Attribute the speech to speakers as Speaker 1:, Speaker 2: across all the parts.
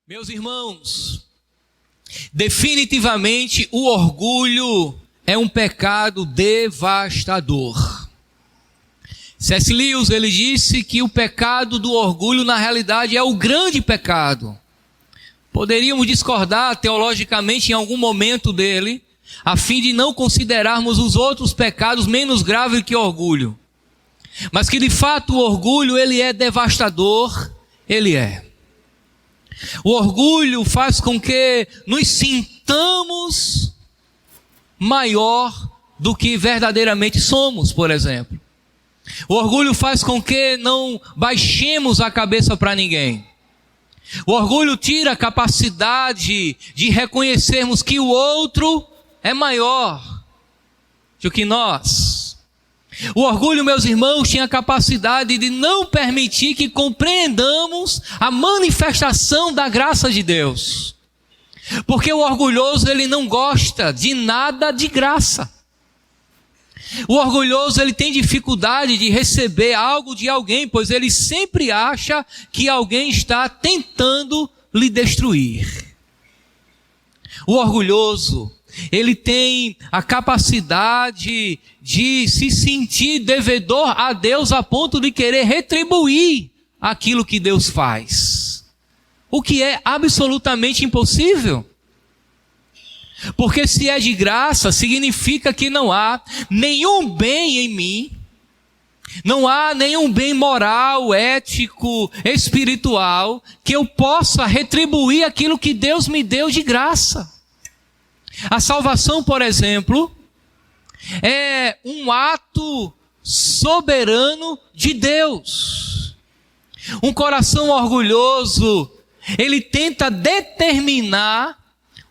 Speaker 1: Meus irmãos, definitivamente o orgulho é um pecado devastador. C.S. Lewis, ele disse que o pecado do orgulho na realidade é o grande pecado. Poderíamos discordar teologicamente em algum momento dele, a fim de não considerarmos os outros pecados menos graves que o orgulho. Mas que de fato o orgulho ele é devastador, ele é. O orgulho faz com que nos sintamos maior do que verdadeiramente somos, por exemplo. O orgulho faz com que não baixemos a cabeça para ninguém. O orgulho tira a capacidade de reconhecermos que o outro é maior do que nós. O orgulho, meus irmãos, tinha a capacidade de não permitir que compreendamos a manifestação da graça de Deus. Porque o orgulhoso, ele não gosta de nada de graça. O orgulhoso, ele tem dificuldade de receber algo de alguém, pois ele sempre acha que alguém está tentando lhe destruir. O orgulhoso, ele tem a capacidade de se sentir devedor a Deus a ponto de querer retribuir aquilo que Deus faz. O que é absolutamente impossível. Porque se é de graça, significa que não há nenhum bem em mim, não há nenhum bem moral, ético, espiritual, que eu possa retribuir aquilo que Deus me deu de graça. A salvação, por exemplo, é um ato soberano de Deus. Um coração orgulhoso, ele tenta determinar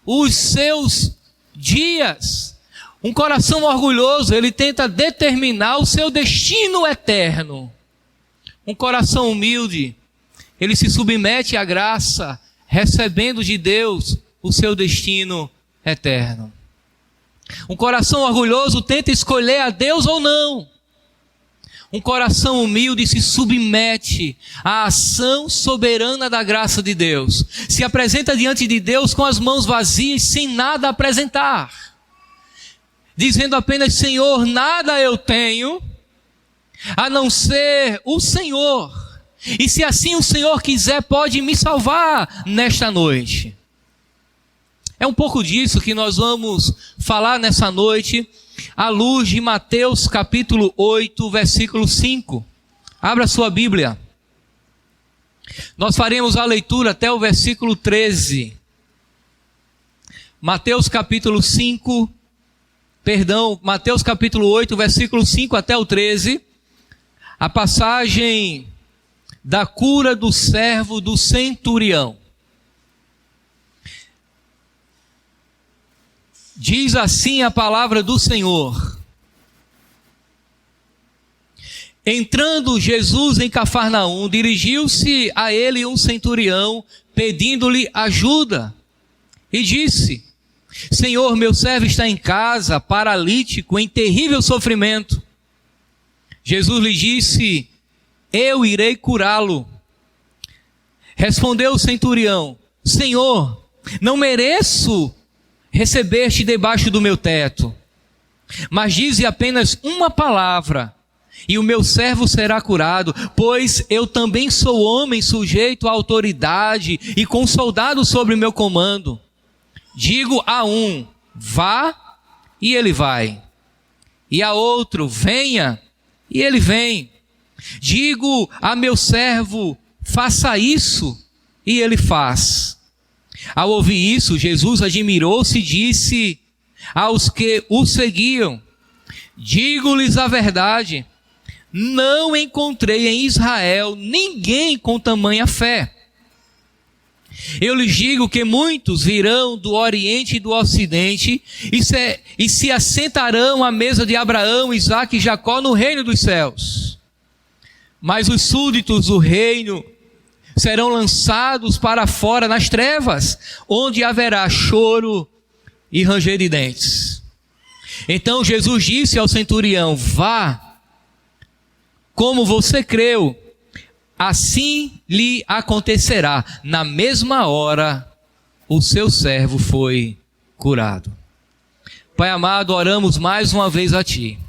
Speaker 1: os seus dias. Um coração orgulhoso, ele tenta determinar o seu destino eterno. Um coração humilde, ele se submete à graça, recebendo de Deus o seu destino eterno. Um coração orgulhoso tenta escolher a Deus ou não. Um coração humilde se submete à ação soberana da graça de Deus. Se apresenta diante de Deus com as mãos vazias, sem nada apresentar. Dizendo apenas: Senhor, nada eu tenho, a não ser o Senhor. E se assim o Senhor quiser, pode me salvar nesta noite. É um pouco disso que nós vamos falar nessa noite, à luz de Mateus capítulo 8, versículo 5. Abra sua Bíblia. Nós faremos a leitura até o versículo 13. Mateus capítulo 8, versículo 5 até o 13. A passagem da cura do servo do centurião. Diz assim a palavra do Senhor: Entrando Jesus em Cafarnaum, dirigiu-se a ele um centurião, pedindo-lhe ajuda, e disse: Senhor, meu servo está em casa, paralítico, em terrível sofrimento. Jesus lhe disse: Eu irei curá-lo. Respondeu o centurião: Senhor, não mereço receber-te debaixo do meu teto, mas dize apenas uma palavra, e o meu servo será curado, pois eu também sou homem sujeito à autoridade e com soldados sobre meu comando. Digo a um: vá, e ele vai, e a outro: venha, e ele vem. Digo a meu servo: faça isso, e ele faz. Ao ouvir isso, Jesus admirou-se e disse aos que o seguiam: Digo-lhes a verdade, não encontrei em Israel ninguém com tamanha fé. Eu lhes digo que muitos virão do Oriente e do Ocidente e se assentarão à mesa de Abraão, Isaque e Jacó no reino dos céus. Mas os súditos do reino serão lançados para fora nas trevas, onde haverá choro e ranger de dentes. Então Jesus disse ao centurião: vá, como você creu, assim lhe acontecerá. Na mesma hora, o seu servo foi curado. Pai amado, oramos mais uma vez a Ti.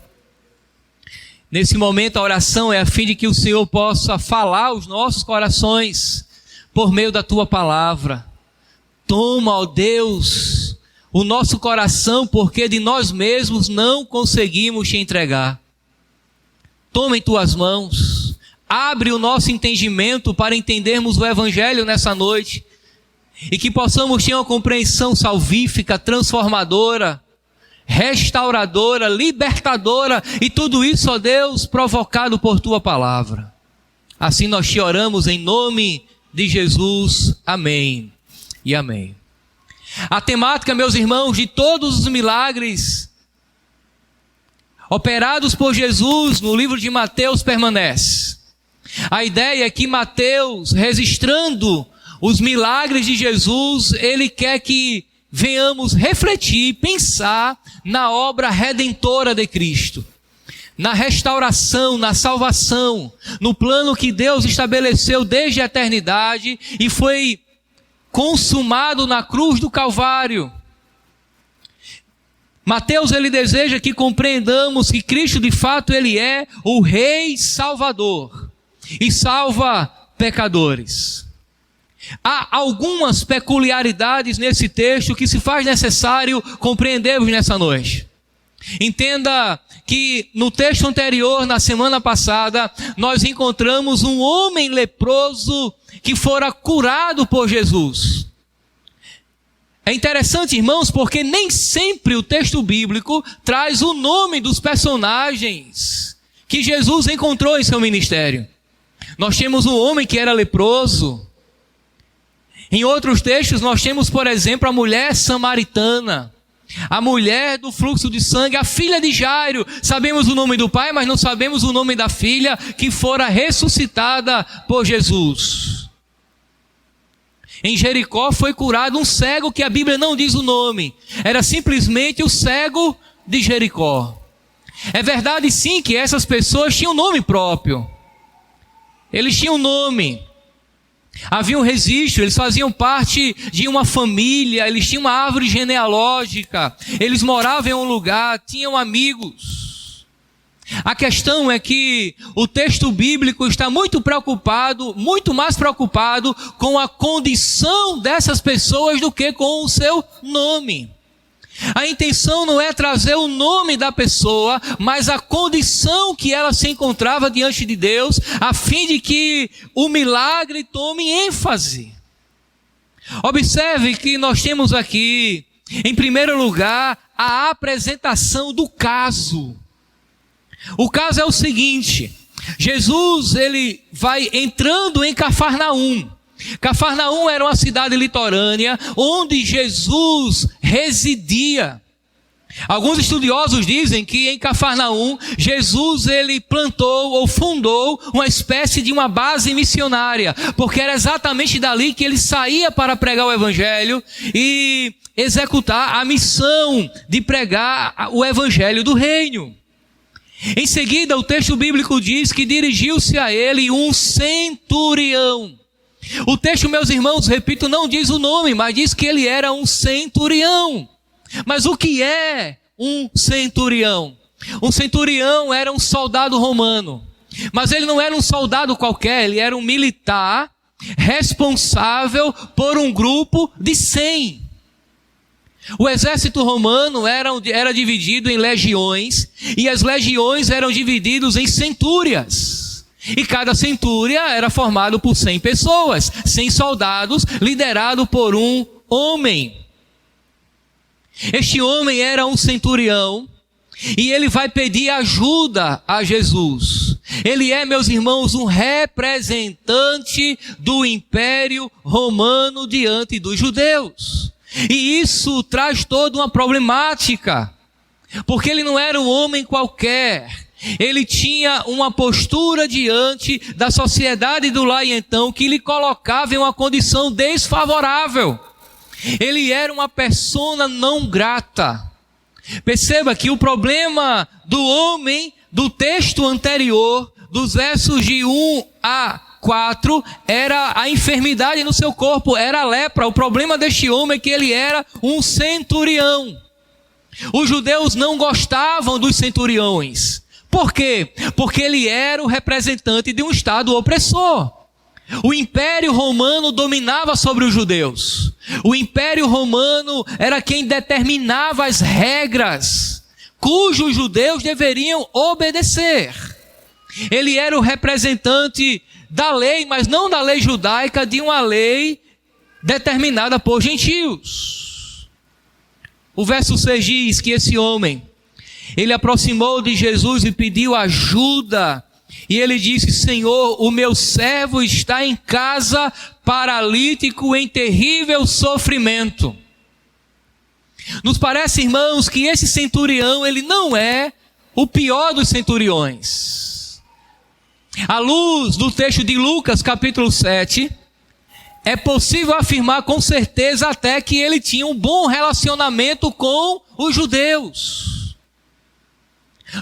Speaker 1: Nesse momento a oração é a fim de que o Senhor possa falar aos nossos corações por meio da Tua palavra. Toma, ó Deus, o nosso coração, porque de nós mesmos não conseguimos Te entregar. Toma em Tuas mãos, abre o nosso entendimento para entendermos o Evangelho nessa noite e que possamos ter uma compreensão salvífica, transformadora, restauradora, libertadora, e tudo isso, ó Deus, provocado por Tua palavra. Assim nós Te oramos em nome de Jesus. Amém e amém. A temática, meus irmãos, de todos os milagres operados por Jesus no livro de Mateus permanece. A ideia é que Mateus, registrando os milagres de Jesus, ele quer que venhamos refletir, pensar na obra redentora de Cristo, na restauração, na salvação, no plano que Deus estabeleceu desde a eternidade e foi consumado na cruz do Calvário. Mateus, ele deseja que compreendamos que Cristo de fato ele é o Rei Salvador e salva pecadores. Há algumas peculiaridades nesse texto que se faz necessário compreendermos nessa noite. Entenda que no texto anterior, na semana passada, nós encontramos um homem leproso que fora curado por Jesus. É interessante, irmãos, porque nem sempre o texto bíblico traz o nome dos personagens que Jesus encontrou em seu ministério. Nós temos um homem que era leproso. Em outros textos nós temos, por exemplo, a mulher samaritana, a mulher do fluxo de sangue, a filha de Jairo. Sabemos o nome do pai, mas não sabemos o nome da filha que fora ressuscitada por Jesus. Em Jericó foi curado um cego que a Bíblia não diz o nome. Era simplesmente o cego de Jericó. É verdade sim que essas pessoas tinham nome próprio. Eles tinham nome. Havia um registro, eles faziam parte de uma família, eles tinham uma árvore genealógica, eles moravam em um lugar, tinham amigos. A questão é que o texto bíblico está muito mais preocupado com a condição dessas pessoas do que com o seu nome. A intenção não é trazer o nome da pessoa, mas a condição que ela se encontrava diante de Deus, a fim de que o milagre tome ênfase. Observe que nós temos aqui, em primeiro lugar, a apresentação do caso. O caso é o seguinte: Jesus ele vai entrando em Cafarnaum. Cafarnaum era uma cidade litorânea onde Jesus residia. Alguns estudiosos dizem que em Cafarnaum Jesus ele plantou ou fundou uma espécie de uma base missionária, porque era exatamente dali que ele saía para pregar o evangelho e executar a missão de pregar o evangelho do reino. Em seguida, o texto bíblico diz que dirigiu-se a ele um centurião. O texto, meus irmãos, repito, não diz o nome, mas diz que ele era um centurião. Mas o que é um centurião? Um centurião era um soldado romano. Mas ele não era um soldado qualquer, ele era um militar responsável por um grupo de 100. O exército romano era dividido em legiões, e as legiões eram divididas em centúrias. E cada centúria era formada por 100 pessoas, 100 soldados, liderado por um homem. Este homem era um centurião, e ele vai pedir ajuda a Jesus. Ele é, meus irmãos, um representante do Império Romano diante dos judeus. E isso traz toda uma problemática, porque ele não era um homem qualquer. Ele tinha uma postura diante da sociedade do lá e então que lhe colocava em uma condição desfavorável. Ele era uma persona não grata. Perceba que o problema do homem do texto anterior, dos versos de 1 a 4 era a enfermidade no seu corpo, era a lepra. O problema deste homem é que ele era um centurião. Os judeus não gostavam dos centuriões. Por quê? Porque ele era o representante de um estado opressor. O Império Romano dominava sobre os judeus. O Império Romano era quem determinava as regras cujos judeus deveriam obedecer. Ele era o representante da lei, mas não da lei judaica, de uma lei determinada por gentios. O verso 6 diz que esse homem, ele aproximou de Jesus e pediu ajuda. E ele disse: Senhor, o meu servo está em casa, paralítico, em terrível sofrimento. Nos parece, irmãos, que esse centurião, ele não é o pior dos centuriões. À luz do texto de Lucas, capítulo 7, é possível afirmar com certeza até que ele tinha um bom relacionamento com os judeus.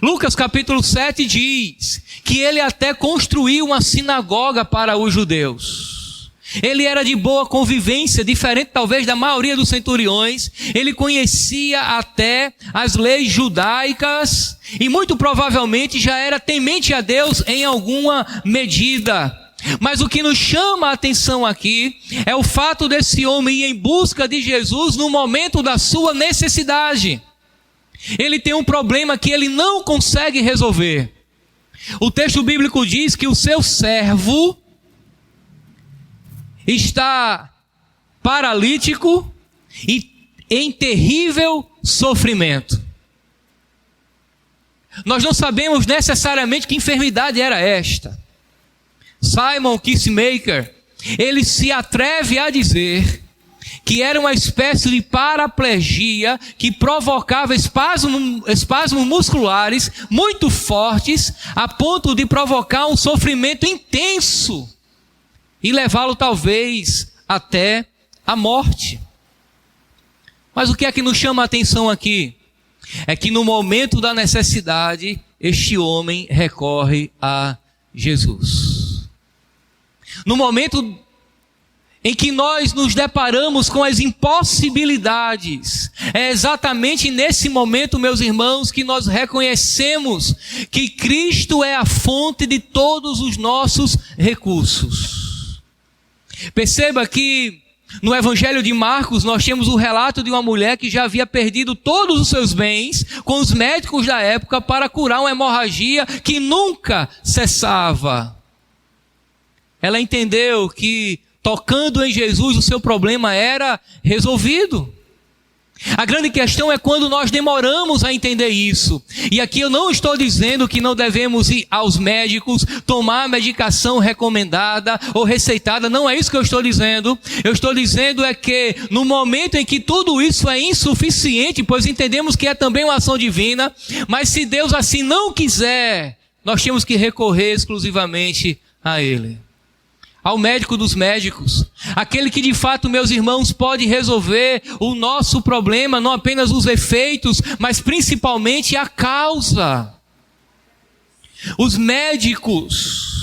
Speaker 1: Lucas capítulo 7 diz que ele até construiu uma sinagoga para os judeus. Ele era de boa convivência, diferente talvez da maioria dos centuriões. Ele conhecia até as leis judaicas e muito provavelmente já era temente a Deus em alguma medida. Mas o que nos chama a atenção aqui é o fato desse homem ir em busca de Jesus no momento da sua necessidade. Ele tem um problema que ele não consegue resolver. O texto bíblico diz que o seu servo está paralítico e em terrível sofrimento. Nós não sabemos necessariamente que enfermidade era esta. Simon Kissmaker, ele se atreve a dizer que era uma espécie de paraplegia que provocava espasmos musculares muito fortes, a ponto de provocar um sofrimento intenso e levá-lo talvez até a morte. Mas o que é que nos chama a atenção aqui? É que no momento da necessidade, este homem recorre a Jesus. No momento em que nós nos deparamos com as impossibilidades, é exatamente nesse momento, meus irmãos, que nós reconhecemos que Cristo é a fonte de todos os nossos recursos. Perceba que no Evangelho de Marcos nós temos o relato de uma mulher que já havia perdido todos os seus bens com os médicos da época para curar uma hemorragia que nunca cessava. Ela entendeu que tocando em Jesus, o seu problema era resolvido. A grande questão é quando nós demoramos a entender isso. E aqui eu não estou dizendo que não devemos ir aos médicos, tomar a medicação recomendada ou receitada. Não é isso que eu estou dizendo. Eu estou dizendo é que no momento em que tudo isso é insuficiente, pois entendemos que é também uma ação divina, mas se Deus assim não quiser, nós temos que recorrer exclusivamente a Ele. Ao médico dos médicos, aquele que de fato, meus irmãos, pode resolver o nosso problema, não apenas os efeitos, mas principalmente a causa. Os médicos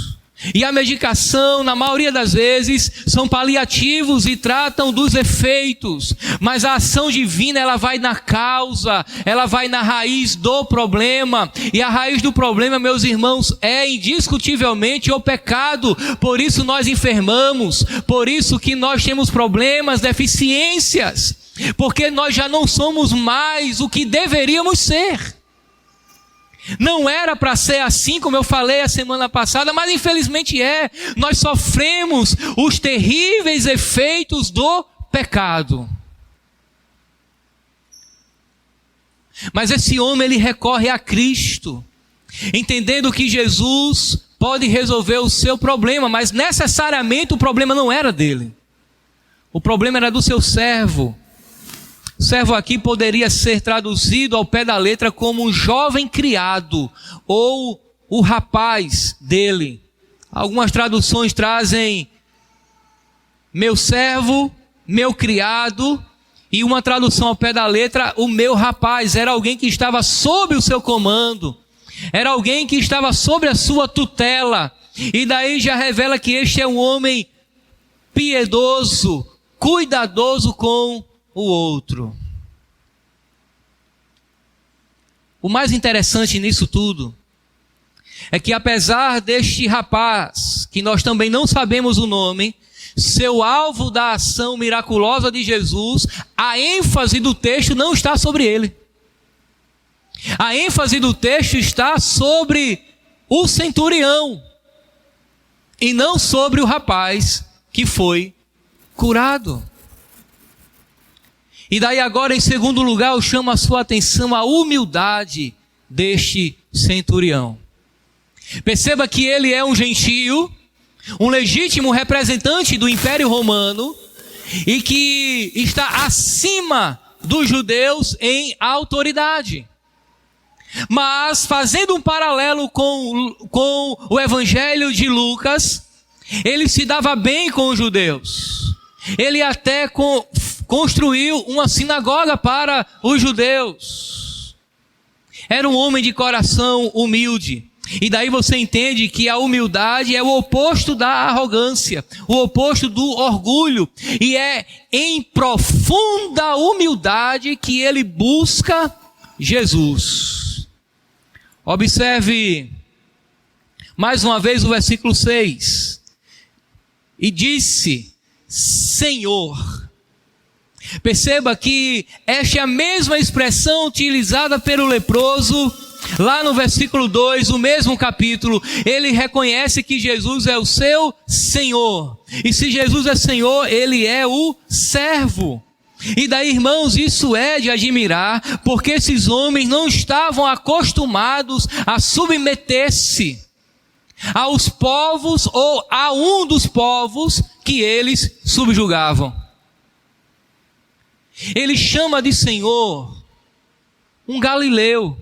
Speaker 1: e a medicação, na maioria das vezes, são paliativos e tratam dos efeitos, mas a ação divina, ela vai na causa, ela vai na raiz do problema, e a raiz do problema, meus irmãos, é indiscutivelmente o pecado. Por isso nós enfermamos, por isso que nós temos problemas, deficiências, porque nós já não somos mais o que deveríamos ser. Não era para ser assim, como eu falei a semana passada, mas infelizmente é. Nós sofremos os terríveis efeitos do pecado. Mas esse homem, ele recorre a Cristo, entendendo que Jesus pode resolver o seu problema, mas necessariamente o problema não era dele. O problema era do seu servo. Servo aqui poderia ser traduzido ao pé da letra como um jovem criado ou o rapaz dele. Algumas traduções trazem meu servo, meu criado, e uma tradução ao pé da letra, o meu rapaz. Era alguém que estava sob o seu comando, era alguém que estava sob a sua tutela. E daí já revela que este é um homem piedoso, cuidadoso com o outro. O mais interessante nisso tudo é que apesar deste rapaz, que nós também não sabemos o nome, ser o alvo da ação miraculosa de Jesus, a ênfase do texto não está sobre ele. A ênfase do texto está sobre o centurião e não sobre o rapaz que foi curado. E daí agora, em segundo lugar, eu chamo a sua atenção à humildade deste centurião. Perceba que ele é um gentio, um legítimo representante do Império Romano e que está acima dos judeus em autoridade. Mas, fazendo um paralelo com o Evangelho de Lucas, ele se dava bem com os judeus. Ele até construiu uma sinagoga para os judeus. Era um homem de coração humilde. E daí você entende que a humildade é o oposto da arrogância, o oposto do orgulho. E é em profunda humildade que ele busca Jesus. Observe mais uma vez o versículo 6. E disse: Senhor. Perceba que esta é a mesma expressão utilizada pelo leproso lá no versículo 2, o mesmo capítulo. Ele reconhece que Jesus é o seu Senhor. E se Jesus é Senhor, ele é o servo. E daí, irmãos, isso é de admirar, porque esses homens não estavam acostumados a submeter-se aos povos ou a um dos povos que eles subjugavam. Ele chama de Senhor um galileu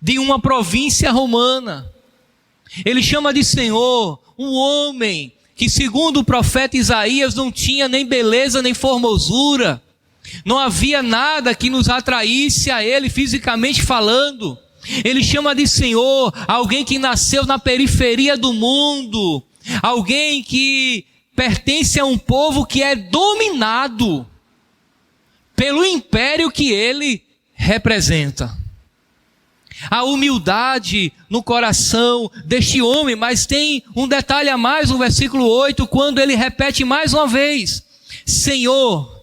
Speaker 1: de uma província romana. Ele chama de Senhor um homem que, segundo o profeta Isaías, não tinha nem beleza nem formosura. Não havia nada que nos atraísse a ele fisicamente falando. Ele chama de Senhor alguém que nasceu na periferia do mundo, alguém que pertence a um povo que é dominado pelo império que ele representa. A humildade no coração deste homem, mas tem um detalhe a mais no versículo 8, quando ele repete mais uma vez: Senhor,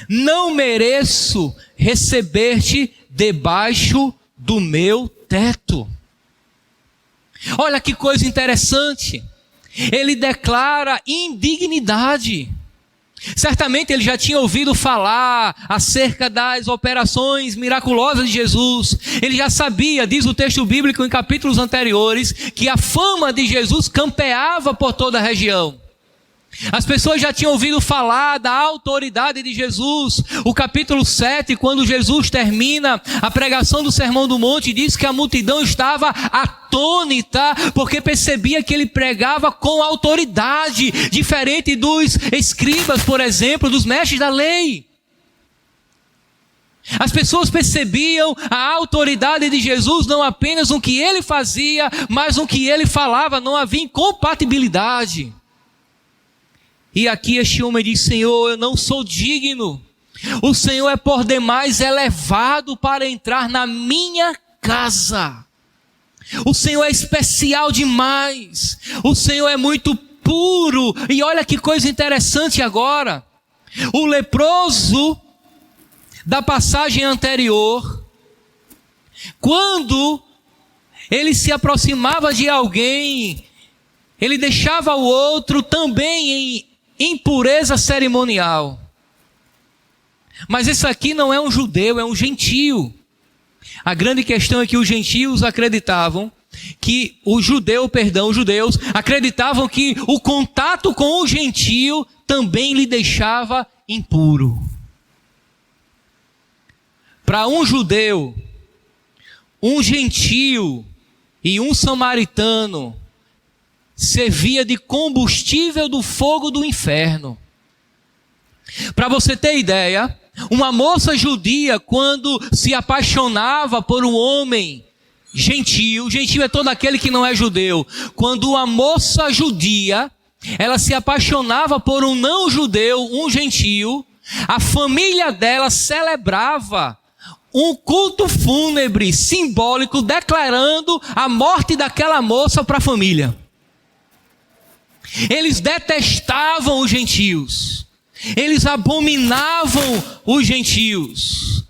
Speaker 1: não mereço receber-te debaixo do meu teto. Olha que coisa interessante. Ele declara indignidade. Certamente ele já tinha ouvido falar acerca das operações miraculosas de Jesus. Ele já sabia, diz o texto bíblico em capítulos anteriores, que a fama de Jesus campeava por toda a região. As pessoas já tinham ouvido falar da autoridade de Jesus. O capítulo 7, quando Jesus termina a pregação do Sermão do Monte, diz que a multidão estava atônita, porque percebia que ele pregava com autoridade, diferente dos escribas, por exemplo, dos mestres da lei. As pessoas percebiam a autoridade de Jesus não apenas no que ele fazia, mas no que ele falava. Não havia incompatibilidade. E aqui este homem diz: Senhor, eu não sou digno. O Senhor é por demais elevado para entrar na minha casa. O Senhor é especial demais. O Senhor é muito puro. E olha que coisa interessante agora. O leproso da passagem anterior, quando ele se aproximava de alguém, ele deixava o outro também em impureza cerimonial. Mas esse aqui não é um judeu, é um gentio. A grande questão é que os gentios acreditavam que os judeus acreditavam que o contato com o gentio também lhe deixava impuro. Para um judeu, um gentio e um samaritano servia de combustível do fogo do inferno. Para você ter ideia, uma moça judia, quando se apaixonava por um homem gentio é todo aquele que não é judeu. Quando uma moça judia, ela se apaixonava por um não judeu, um gentio, a família dela celebrava um culto fúnebre simbólico declarando a morte daquela moça para a família. Eles detestavam os gentios, eles abominavam os gentios.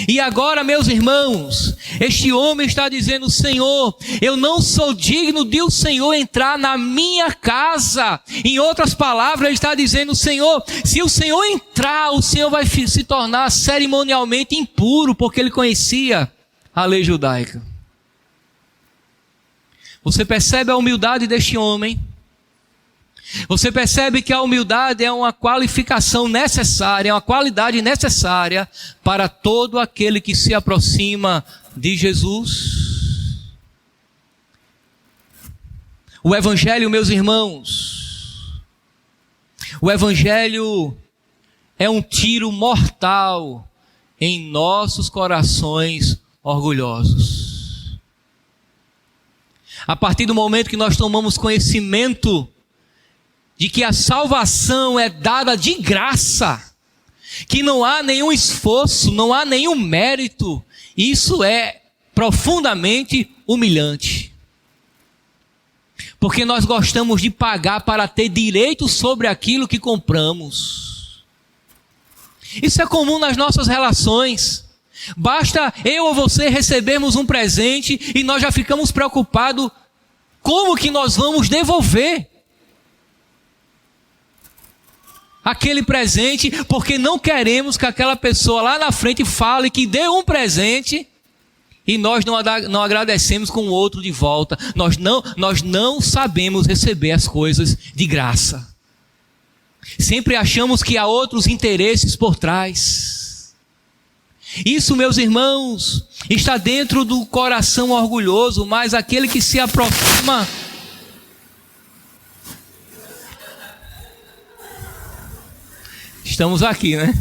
Speaker 1: E agora, meus irmãos, este homem está dizendo: Senhor, eu não sou digno de o Senhor entrar na minha casa. Em outras palavras, ele está dizendo: Senhor, se o Senhor entrar, o Senhor vai se tornar cerimonialmente impuro, porque ele conhecia a lei judaica. Você percebe a humildade deste homem? Você percebe que a humildade é uma qualificação necessária, é uma qualidade necessária para todo aquele que se aproxima de Jesus. O Evangelho, meus irmãos, o Evangelho é um tiro mortal em nossos corações orgulhosos. A partir do momento que nós tomamos conhecimento de que a salvação é dada de graça, que não há nenhum esforço, não há nenhum mérito, isso é profundamente humilhante. Porque nós gostamos de pagar para ter direito sobre aquilo que compramos. Isso é comum nas nossas relações. Basta eu ou você recebermos um presente e nós já ficamos preocupados como que nós vamos devolver aquele presente, porque não queremos que aquela pessoa lá na frente fale que deu um presente e nós não agradecemos com o outro de volta. Nós não sabemos receber as coisas de graça. Sempre achamos que há outros interesses por trás. Isso, meus irmãos, está dentro do coração orgulhoso, mas aquele que se aproxima estamos aqui, né?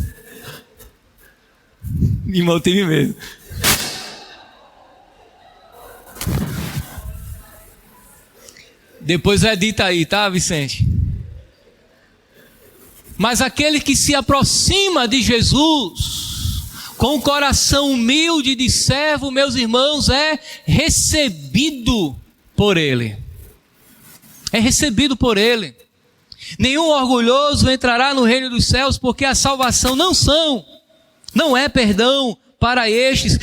Speaker 1: Irmão, tive medo. Depois edita aí, tá, Vicente? Mas aquele que se aproxima de Jesus com o coração humilde de servo, meus irmãos, é recebido por Ele. É recebido por Ele. Nenhum orgulhoso entrará no reino dos céus, porque a salvação não é perdão para estes.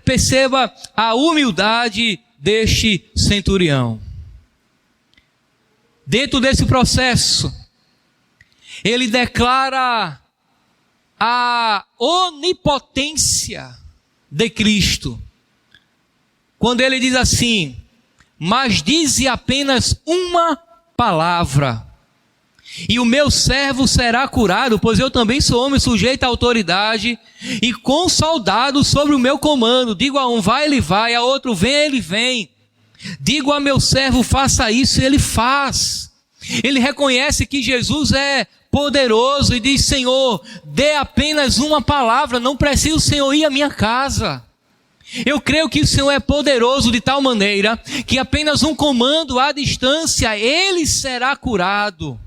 Speaker 1: Perceba a humildade deste centurião. Dentro desse processo, ele declara a onipotência de Cristo. Quando ele diz assim: mas dize apenas uma palavra, e o meu servo será curado, pois eu também sou homem sujeito à autoridade, e com soldados sobre o meu comando. Digo a um, vai, ele vai, a outro, vem, ele vem. Digo a meu servo, faça isso, e ele faz. Ele reconhece que Jesus é poderoso e diz: Senhor, dê apenas uma palavra, não precisa o Senhor ir à minha casa. Eu creio que o Senhor é poderoso de tal maneira que apenas um comando à distância, ele será curado.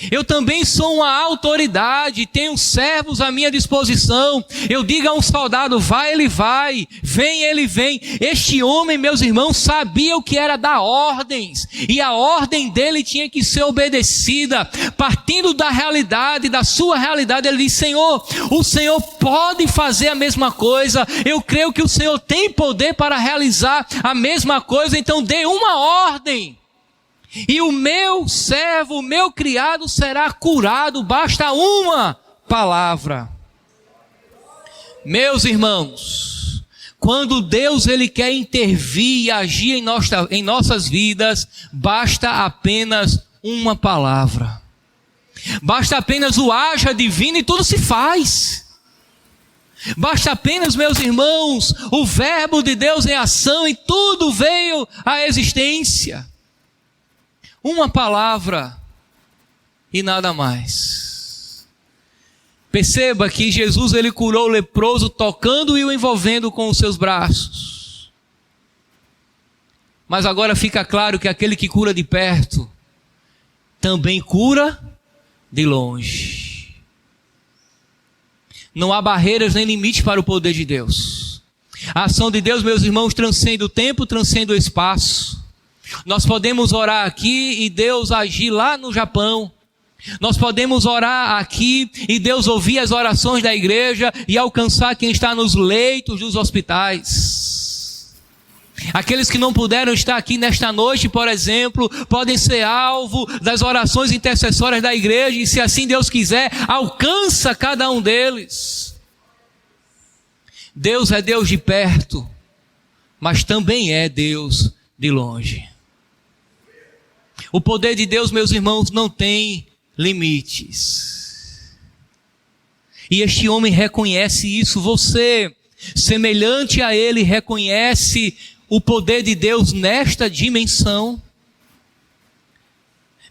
Speaker 1: Eu também sou uma autoridade, tenho servos à minha disposição. Eu digo a um soldado, vai, ele vai, vem, ele vem. Este homem, meus irmãos, sabia o que era dar ordens, e a ordem dele tinha que ser obedecida. Partindo da realidade, da sua realidade, ele diz: Senhor, o Senhor pode fazer a mesma coisa, eu creio que o Senhor tem poder para realizar a mesma coisa, então dê uma ordem. E o meu servo, o meu criado será curado, basta uma palavra. Meus irmãos, quando Deus ele quer intervir e agir em nossas vidas, basta apenas uma palavra. Basta apenas o haja divino e tudo se faz. Basta apenas, meus irmãos, o verbo de Deus em ação e tudo veio à existência. Uma palavra e nada mais. Perceba que Jesus ele curou o leproso tocando e o envolvendo com os seus braços. Mas agora fica claro que aquele que cura de perto também cura de longe. Não há barreiras nem limites para o poder de Deus. A ação de Deus, meus irmãos, transcende o tempo, transcende o espaço. Nós podemos orar aqui e Deus agir lá no Japão. Nós podemos orar aqui e Deus ouvir as orações da igreja e alcançar quem está nos leitos dos hospitais. Aqueles que não puderam estar aqui nesta noite, por exemplo, podem ser alvo das orações intercessórias da igreja e, se assim Deus quiser, alcança cada um deles. Deus é Deus de perto, mas também é Deus de longe. O poder de Deus, meus irmãos, não tem limites. E este homem reconhece isso. Você, semelhante a ele, reconhece o poder de Deus nesta dimensão.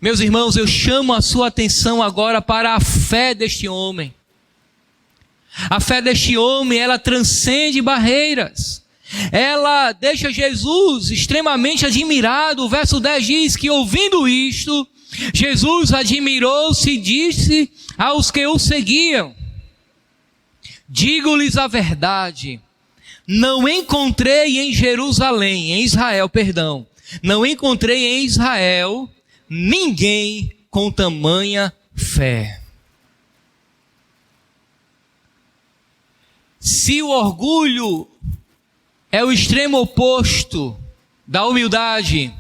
Speaker 1: Meus irmãos, eu chamo a sua atenção agora para a fé deste homem. A fé deste homem, ela transcende barreiras. Ela deixa Jesus extremamente admirado. O verso 10 diz que, ouvindo isto, Jesus admirou-se e disse aos que o seguiam: digo-lhes a verdade, não encontrei em Israel, não encontrei em Israel ninguém com tamanha fé. Se o orgulho é o extremo oposto da humildade,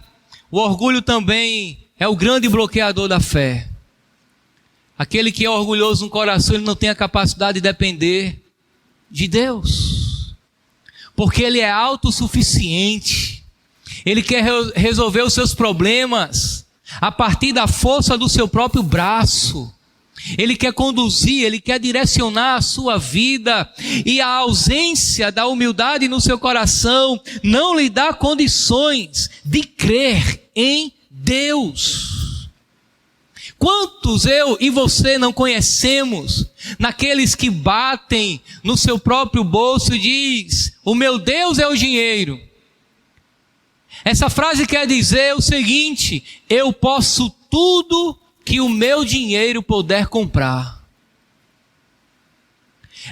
Speaker 1: o orgulho também é o grande bloqueador da fé. Aquele que é orgulhoso no coração, ele não tem a capacidade de depender de Deus. Porque ele é autossuficiente. Ele quer resolver os seus problemas a partir da força do seu próprio braço. Ele quer conduzir, ele quer direcionar a sua vida. E a ausência da humildade no seu coração não lhe dá condições de crer em Deus. Quantos eu e você não conhecemos naqueles que batem no seu próprio bolso e diz: o meu Deus é o dinheiro. Essa frase quer dizer o seguinte: eu posso tudo que o meu dinheiro puder comprar.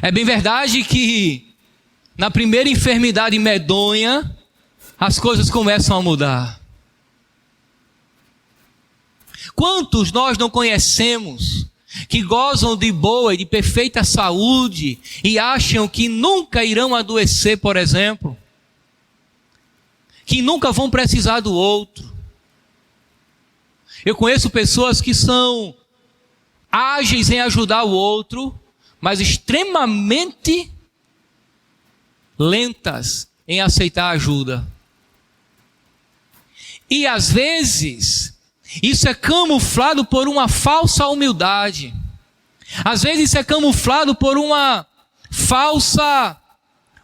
Speaker 1: É bem verdade que na primeira enfermidade medonha as coisas começam a mudar. Quantos nós não conhecemos que gozam de boa e de perfeita saúde e acham que nunca irão adoecer, por exemplo? Que nunca vão precisar do outro. Eu conheço pessoas que são ágeis em ajudar o outro, mas extremamente lentas em aceitar ajuda. E às vezes isso é camuflado por uma falsa humildade. Às vezes isso é camuflado por uma falsa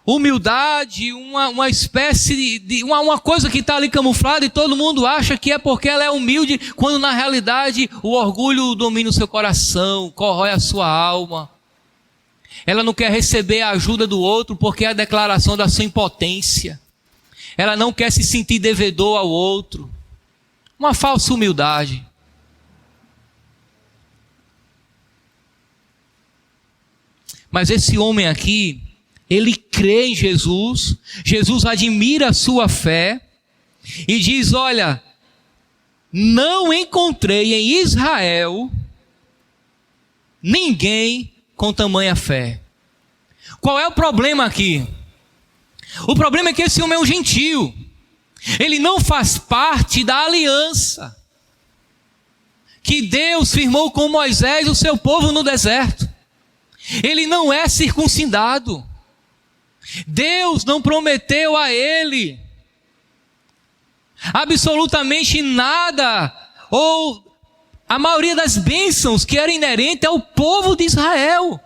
Speaker 1: humildade, uma espécie de uma coisa que está ali camuflada e todo mundo acha que é porque ela é humilde, quando na realidade o orgulho domina o seu coração, corrói a sua alma. Ela não quer receber a ajuda do outro porque é a declaração da sua impotência. Ela não quer se sentir devedor ao outro. Uma falsa humildade. Mas esse homem aqui, ele crê em Jesus, Jesus admira a sua fé e diz: olha, não encontrei em Israel ninguém com tamanha fé. Qual é o problema aqui? O problema é que esse homem é um gentio. Ele não faz parte da aliança que Deus firmou com Moisés, o seu povo, no deserto. Ele não é circuncidado. Deus não prometeu a ele absolutamente nada, ou a maioria das bênçãos que era inerente ao povo de Israel.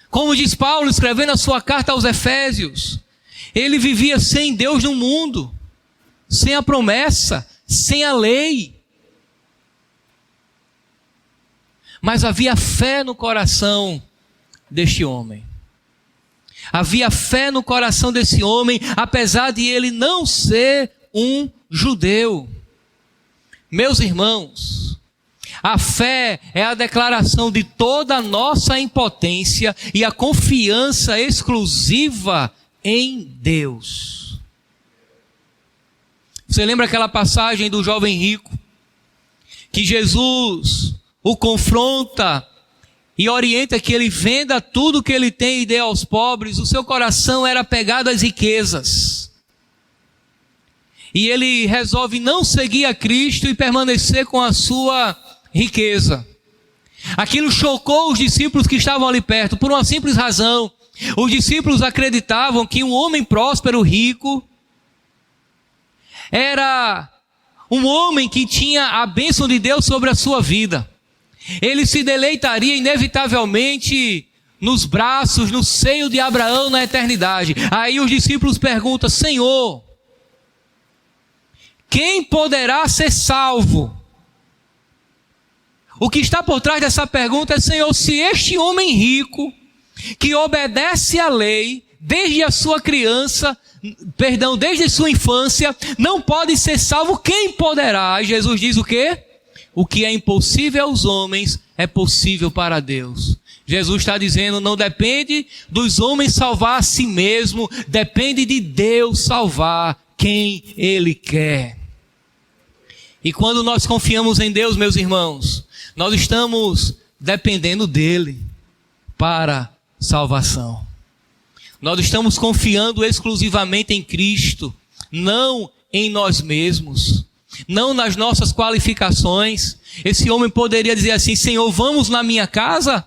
Speaker 1: Como diz Paulo, escrevendo a sua carta aos Efésios, ele vivia sem Deus no mundo, sem a promessa, sem a lei. Mas havia fé no coração deste homem. Havia fé no coração desse homem, apesar de ele não ser um judeu. Meus irmãos, a fé é a declaração de toda a nossa impotência e a confiança exclusiva em Deus. Você lembra aquela passagem do jovem rico? Que Jesus o confronta e orienta que ele venda tudo que ele tem e dê aos pobres. O seu coração era apegado às riquezas. E ele resolve não seguir a Cristo e permanecer com a sua riqueza. Aquilo chocou os discípulos que estavam ali perto, por uma simples razão. Os discípulos acreditavam que um homem próspero, rico, era um homem que tinha a bênção de Deus sobre a sua vida. Ele se deleitaria inevitavelmente nos braços, no seio de Abraão na eternidade. Aí os discípulos perguntam: Senhor, quem poderá ser salvo? O que está por trás dessa pergunta é: Senhor, se este homem rico, que obedece à lei desde a sua criança, desde a sua infância, não pode ser salvo, quem poderá? E Jesus diz o quê? O que é impossível aos homens é possível para Deus. Jesus está dizendo: não depende dos homens salvar a si mesmo, depende de Deus salvar quem Ele quer. E quando nós confiamos em Deus, meus irmãos, nós estamos dependendo dEle para salvação. Nós estamos confiando exclusivamente em Cristo, não em nós mesmos, não nas nossas qualificações. Esse homem poderia dizer assim: Senhor, vamos na minha casa?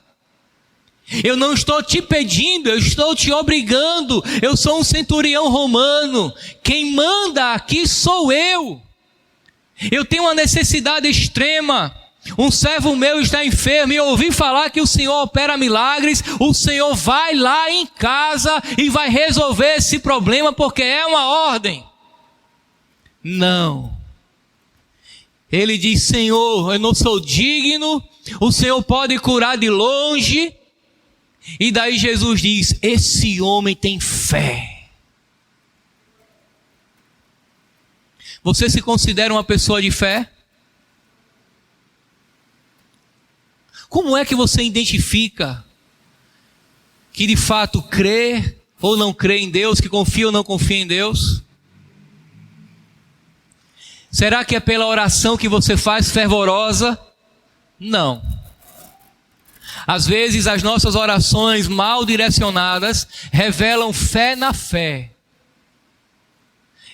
Speaker 1: Eu não estou te pedindo, eu estou te obrigando. Eu sou um centurião romano, quem manda aqui sou eu. Eu tenho uma necessidade extrema. Um servo meu está enfermo e eu ouvi falar que o Senhor opera milagres. O Senhor vai lá em casa e vai resolver esse problema, porque é uma ordem. Não. Ele diz: Senhor, eu não sou digno, o Senhor pode curar de longe. E daí Jesus diz: esse homem tem fé. Você se considera uma pessoa de fé? Como é que você identifica que de fato crê ou não crê em Deus, que confia ou não confia em Deus? Será que é pela oração que você faz fervorosa? Não. Às vezes as nossas orações mal direcionadas revelam fé na fé.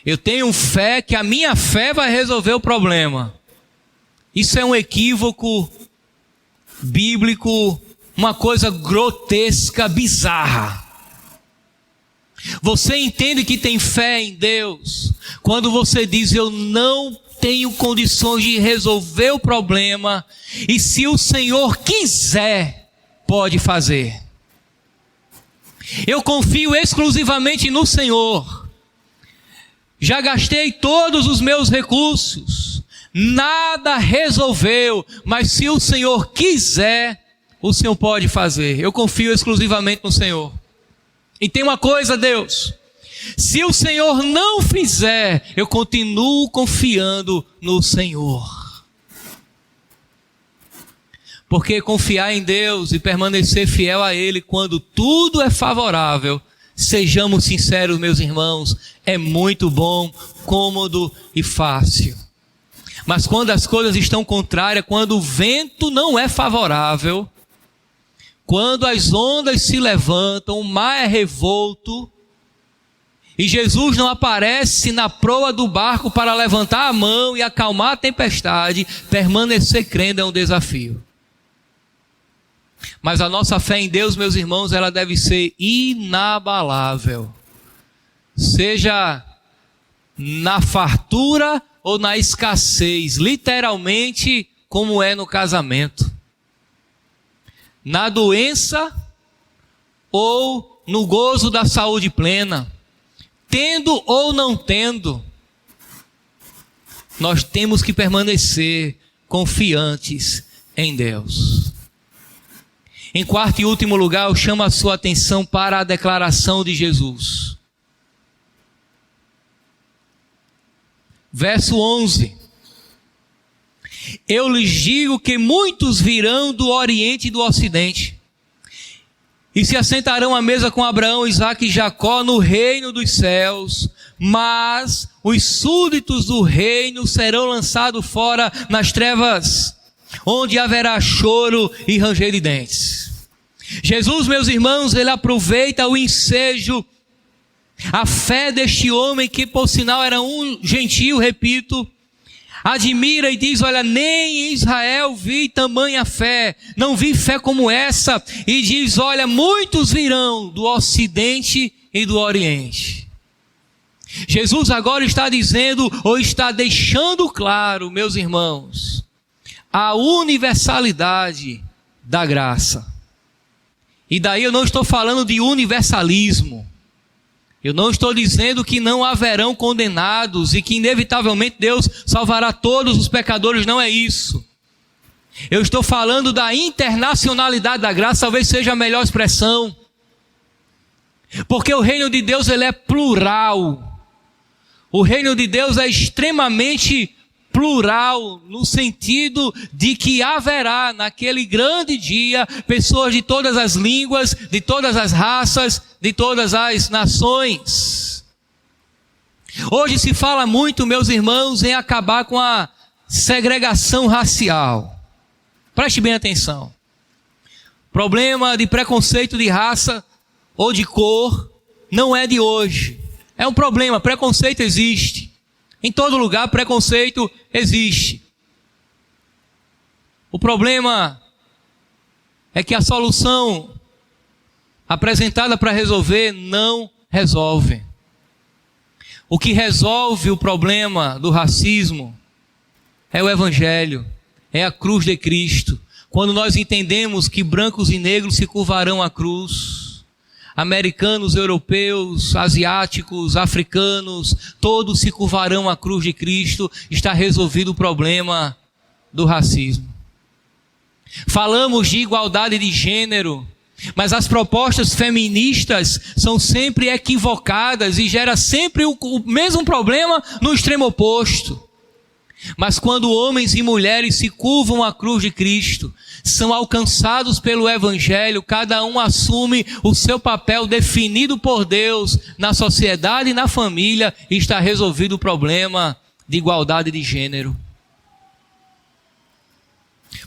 Speaker 1: Eu tenho fé que a minha fé vai resolver o problema. Isso é um equívoco bíblico, uma coisa grotesca, bizarra. Você entende que tem fé em Deus quando você diz: eu não tenho condições de resolver o problema, e se o Senhor quiser, pode fazer. Eu confio exclusivamente no Senhor. Já gastei todos os meus recursos, nada resolveu, mas se o Senhor quiser, o Senhor pode fazer. Eu confio exclusivamente no Senhor. E tem uma coisa, Deus: se o Senhor não fizer, eu continuo confiando no Senhor. Porque confiar em Deus e permanecer fiel a Ele quando tudo é favorável, sejamos sinceros, meus irmãos, é muito bom, cômodo e fácil. Mas quando as coisas estão contrárias, quando o vento não é favorável, quando as ondas se levantam, o mar é revolto, e Jesus não aparece na proa do barco para levantar a mão e acalmar a tempestade, permanecer crendo é um desafio. Mas a nossa fé em Deus, meus irmãos, ela deve ser inabalável. Seja na fartura ou na escassez, literalmente como é no casamento. Na doença ou no gozo da saúde plena. Tendo ou não tendo, nós temos que permanecer confiantes em Deus. Em quarto e último lugar, eu chamo a sua atenção para a declaração de Jesus. Verso 11. Eu lhes digo que muitos virão do Oriente e do Ocidente, e se assentarão à mesa com Abraão, Isaque e Jacó no reino dos céus, mas os súditos do reino serão lançados fora nas trevas, onde haverá choro e ranger de dentes. Jesus, meus irmãos, ele aproveita o ensejo, a fé deste homem que por sinal era um gentio, repito, admira e diz, olha, nem em Israel vi tamanha fé, não vi fé como essa, e diz, olha, muitos virão do Ocidente e do Oriente. Jesus agora está dizendo, ou está deixando claro, meus irmãos, a universalidade da graça. E daí eu não estou falando de universalismo. Eu não estou dizendo que não haverão condenados e que inevitavelmente Deus salvará todos os pecadores, não é isso. Eu estou falando da internacionalidade da graça, talvez seja a melhor expressão. Porque o reino de Deus ele é plural. O reino de Deus é extremamente plural, no sentido de que haverá naquele grande dia pessoas de todas as línguas, de todas as raças, de todas as nações. Hoje se fala muito, meus irmãos, em acabar com a segregação racial. Preste bem atenção. Problema de preconceito de raça ou de cor não é de hoje. É um problema, preconceito existe. Em todo lugar, preconceito existe. O problema é que a solução apresentada para resolver não resolve. O que resolve o problema do racismo é o Evangelho, é a cruz de Cristo. Quando nós entendemos que brancos e negros se curvarão à cruz, americanos, europeus, asiáticos, africanos, todos se curvarão à cruz de Cristo, está resolvido o problema do racismo. Falamos de igualdade de gênero, mas as propostas feministas são sempre equivocadas e gera sempre o mesmo problema no extremo oposto. Mas quando homens e mulheres se curvam à cruz de Cristo, são alcançados pelo Evangelho, cada um assume o seu papel definido por Deus na sociedade e na família, e está resolvido o problema de igualdade de gênero.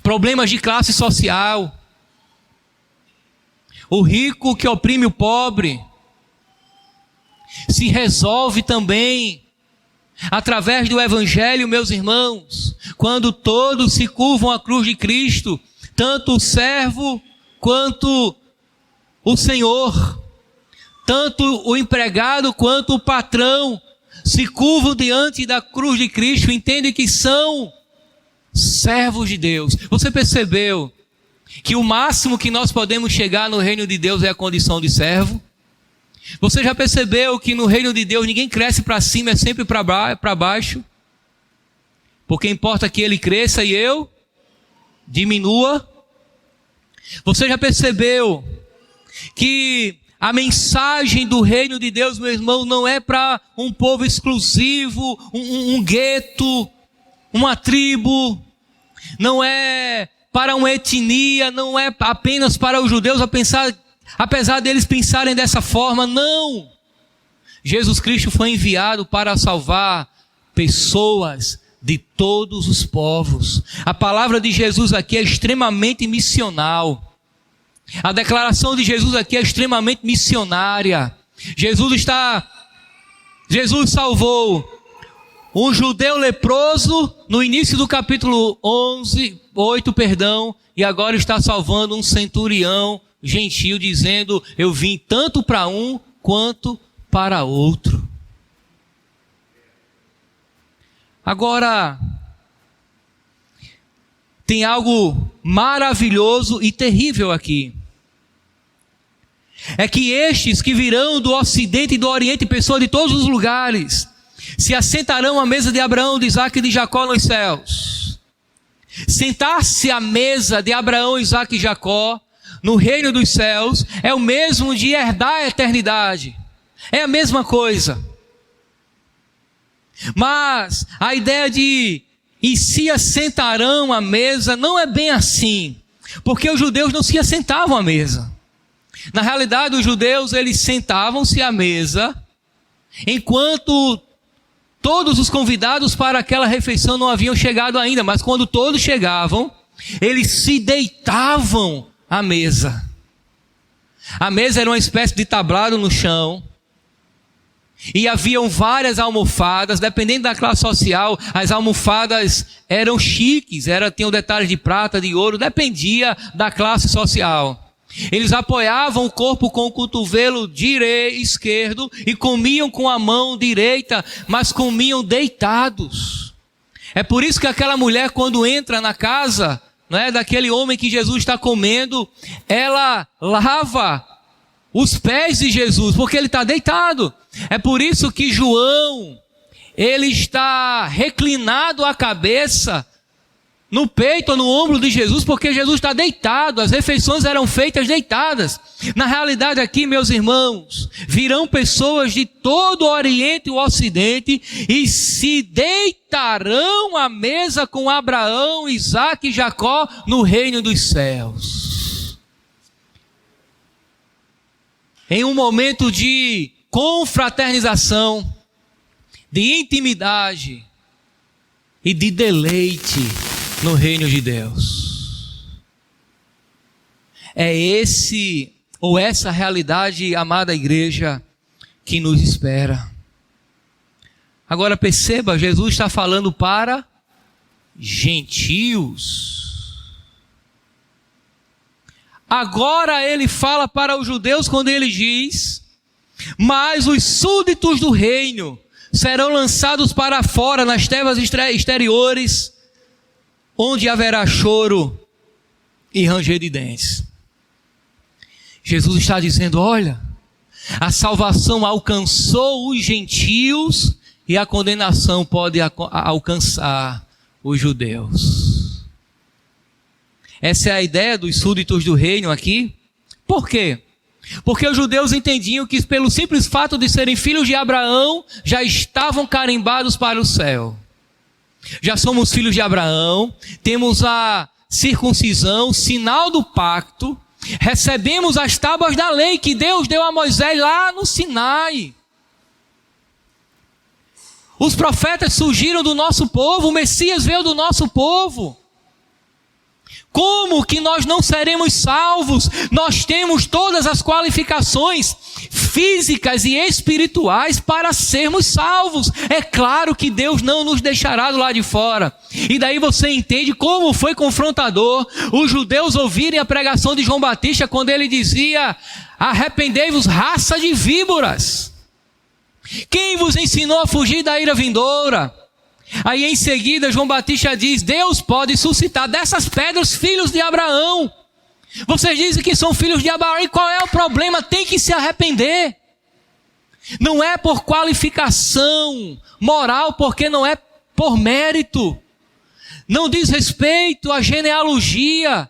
Speaker 1: Problemas de classe social. O rico que oprime o pobre se resolve também através do Evangelho, meus irmãos, quando todos se curvam à cruz de Cristo, tanto o servo quanto o senhor, tanto o empregado quanto o patrão, se curvam diante da cruz de Cristo, entendem que são servos de Deus. Você percebeu que o máximo que nós podemos chegar no reino de Deus é a condição de servo? Você já percebeu que no reino de Deus ninguém cresce para cima, é sempre para baixo? Porque importa que ele cresça e eu diminua. Você já percebeu que a mensagem do reino de Deus, meu irmão, não é para um povo exclusivo, um gueto, uma tribo, não é para uma etnia, não é apenas para os judeus, apesar deles pensarem dessa forma, não. Jesus Cristo foi enviado para salvar pessoas de todos os povos. A palavra de Jesus aqui é extremamente missional. A declaração de Jesus aqui é extremamente missionária. Jesus salvou um judeu leproso no início do capítulo 8, e agora está salvando um centurião gentil, dizendo, eu vim tanto para um quanto para outro. Agora, tem algo maravilhoso e terrível aqui. É que estes que virão do Ocidente e do Oriente, pessoas de todos os lugares, se assentarão à mesa de Abraão, de Isaque e de Jacó nos céus. Sentar-se à mesa de Abraão, Isaque e Jacó no reino dos céus é o mesmo de herdar a eternidade. É a mesma coisa. Mas a ideia de e se assentarão à mesa não é bem assim, porque os judeus não se assentavam à mesa. Na realidade, os judeus, eles sentavam-se à mesa enquanto todos os convidados para aquela refeição não haviam chegado ainda, mas quando todos chegavam, eles se deitavam à mesa. A mesa era uma espécie de tablado no chão, e haviam várias almofadas, dependendo da classe social, as almofadas eram chiques, tinham detalhes de prata, de ouro, dependia da classe social. Eles apoiavam o corpo com o cotovelo esquerdo e comiam com a mão direita, mas comiam deitados. É por isso que aquela mulher, quando entra na casa, daquele homem que Jesus está comendo, ela lava os pés de Jesus, porque ele está deitado. É por isso que João, ele está reclinado a cabeça no peito ou no ombro de Jesus, porque Jesus está deitado. As refeições eram feitas deitadas. Na realidade aqui, meus irmãos, virão pessoas de todo o Oriente e o Ocidente e se deitarão à mesa com Abraão, Isaque e Jacó no reino dos céus. Em um momento de confraternização, de intimidade e de deleite no reino de Deus. É essa realidade, amada igreja, que nos espera. Agora perceba, Jesus está falando para gentios. Agora ele fala para os judeus quando ele diz: mas os súditos do reino serão lançados para fora nas trevas exteriores, onde haverá choro e ranger de dentes. Jesus está dizendo: olha, a salvação alcançou os gentios e a condenação pode alcançar os judeus. Essa é a ideia dos súditos do reino aqui. Por quê? Porque os judeus entendiam que pelo simples fato de serem filhos de Abraão, já estavam carimbados para o céu. Já somos filhos de Abraão, temos a circuncisão, sinal do pacto, recebemos as tábuas da lei que Deus deu a Moisés lá no Sinai. Os profetas surgiram do nosso povo, o Messias veio do nosso povo. Como que nós não seremos salvos? Nós temos todas as qualificações físicas e espirituais para sermos salvos. É claro que Deus não nos deixará do lado de fora. E daí você entende como foi confrontador os judeus ouvirem a pregação de João Batista quando ele dizia: arrependei-vos, raça de víboras. Quem vos ensinou a fugir da ira vindoura? Aí em seguida João Batista diz: Deus pode suscitar dessas pedras filhos de Abraão. Vocês dizem que são filhos de Abraão, e qual é o problema? Tem que se arrepender. Não é por qualificação moral, porque não é por mérito. Não diz respeito à genealogia,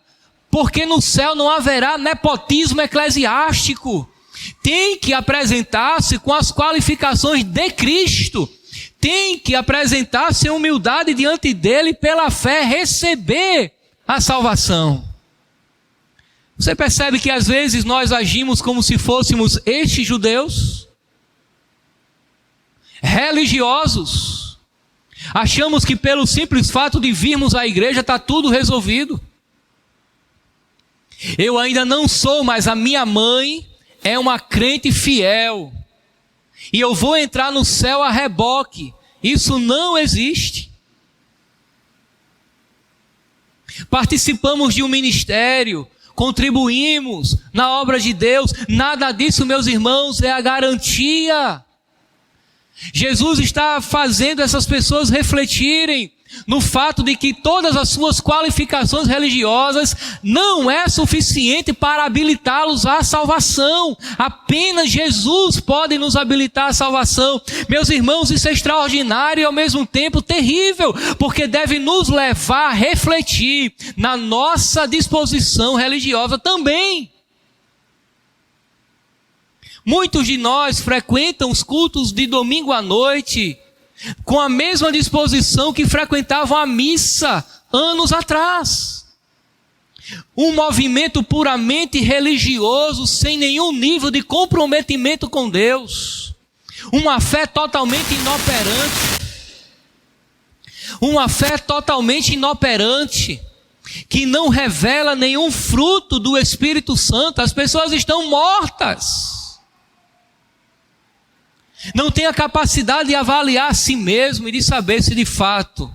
Speaker 1: porque no céu não haverá nepotismo eclesiástico. Tem que apresentar-se com as qualificações de Cristo. Tem que apresentar-se em humildade diante dele, pela fé receber a salvação. Você percebe que às vezes nós agimos como se fôssemos estes judeus? Religiosos. Achamos que pelo simples fato de virmos à igreja está tudo resolvido. Eu ainda não sou, mas a minha mãe é uma crente fiel. E eu vou entrar no céu a reboque. Isso não existe. Participamos de um ministério, contribuímos na obra de Deus. Nada disso, meus irmãos, é a garantia. Jesus está fazendo essas pessoas refletirem no fato de que todas as suas qualificações religiosas não é suficiente para habilitá-los à salvação. Apenas Jesus pode nos habilitar à salvação. Meus irmãos, isso é extraordinário e ao mesmo tempo terrível, porque deve nos levar a refletir na nossa disposição religiosa também. Muitos de nós frequentam os cultos de domingo à noite com a mesma disposição que frequentavam a missa anos atrás. Um movimento puramente religioso, sem nenhum nível de comprometimento com Deus. Uma fé totalmente inoperante. Uma fé totalmente inoperante, que não revela nenhum fruto do Espírito Santo. As pessoas estão mortas. Não tem a capacidade de avaliar a si mesmo e de saber se de fato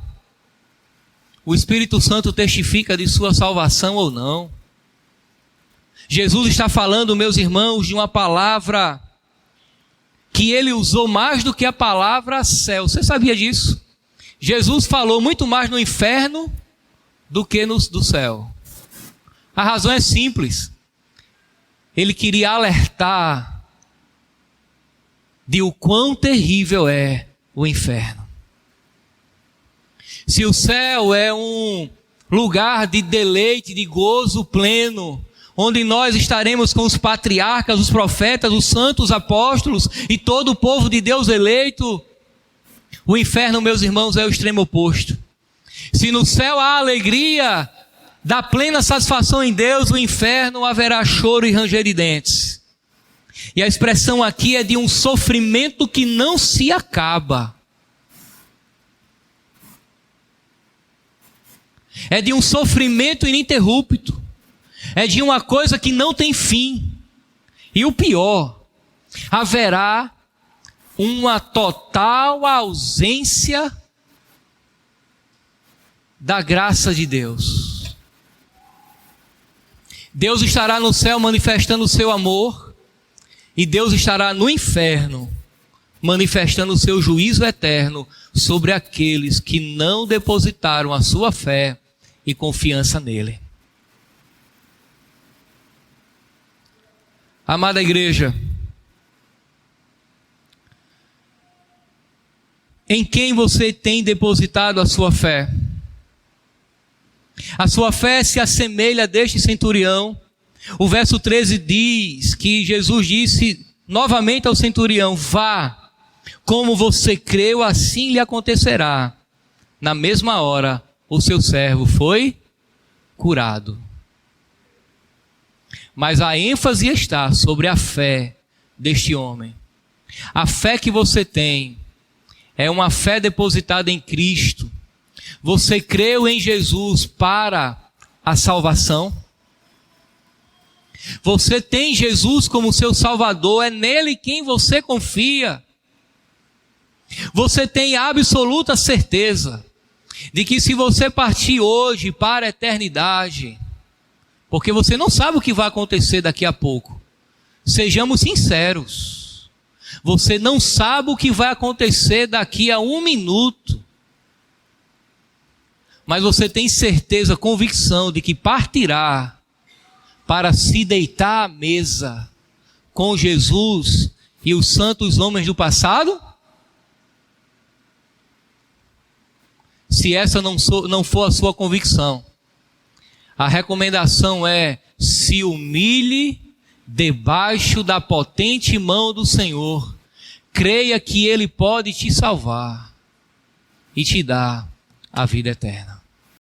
Speaker 1: o Espírito Santo testifica de sua salvação ou não. Jesus está falando, meus irmãos, de uma palavra que ele usou mais do que a palavra céu. Você sabia disso? Jesus falou muito mais no inferno do que do céu. A razão é simples. Ele queria alertar de o quão terrível é o inferno. Se o céu é um lugar de deleite, de gozo pleno, onde nós estaremos com os patriarcas, os profetas, os santos apóstolos e todo o povo de Deus eleito, o inferno, meus irmãos, é o extremo oposto. Se no céu há alegria da plena satisfação em Deus, no inferno haverá choro e ranger de dentes. E a expressão aqui é de um sofrimento que não se acaba. É de um sofrimento ininterrupto. É de uma coisa que não tem fim. E o pior, haverá uma total ausência da graça de Deus. Deus estará no céu manifestando o seu amor. E Deus estará no inferno, manifestando o seu juízo eterno sobre aqueles que não depositaram a sua fé e confiança nele. Amada igreja, em quem você tem depositado a sua fé? A sua fé se assemelha a deste centurião. O verso 13 diz que Jesus disse novamente ao centurião: vá, como você creu, assim lhe acontecerá. Na mesma hora, o seu servo foi curado. Mas a ênfase está sobre a fé deste homem. A fé que você tem é uma fé depositada em Cristo. Você creu em Jesus para a salvação. Você tem Jesus como seu Salvador, é nele quem você confia. Você tem absoluta certeza de que se você partir hoje para a eternidade, porque você não sabe o que vai acontecer daqui a pouco, sejamos sinceros, você não sabe o que vai acontecer daqui a 1 minuto, mas você tem certeza, convicção de que partirá para se deitar à mesa com Jesus e os santos homens do passado? Se essa não for a sua convicção, a recomendação é: se humilhe debaixo da potente mão do Senhor, creia que Ele pode te salvar e te dar a vida eterna.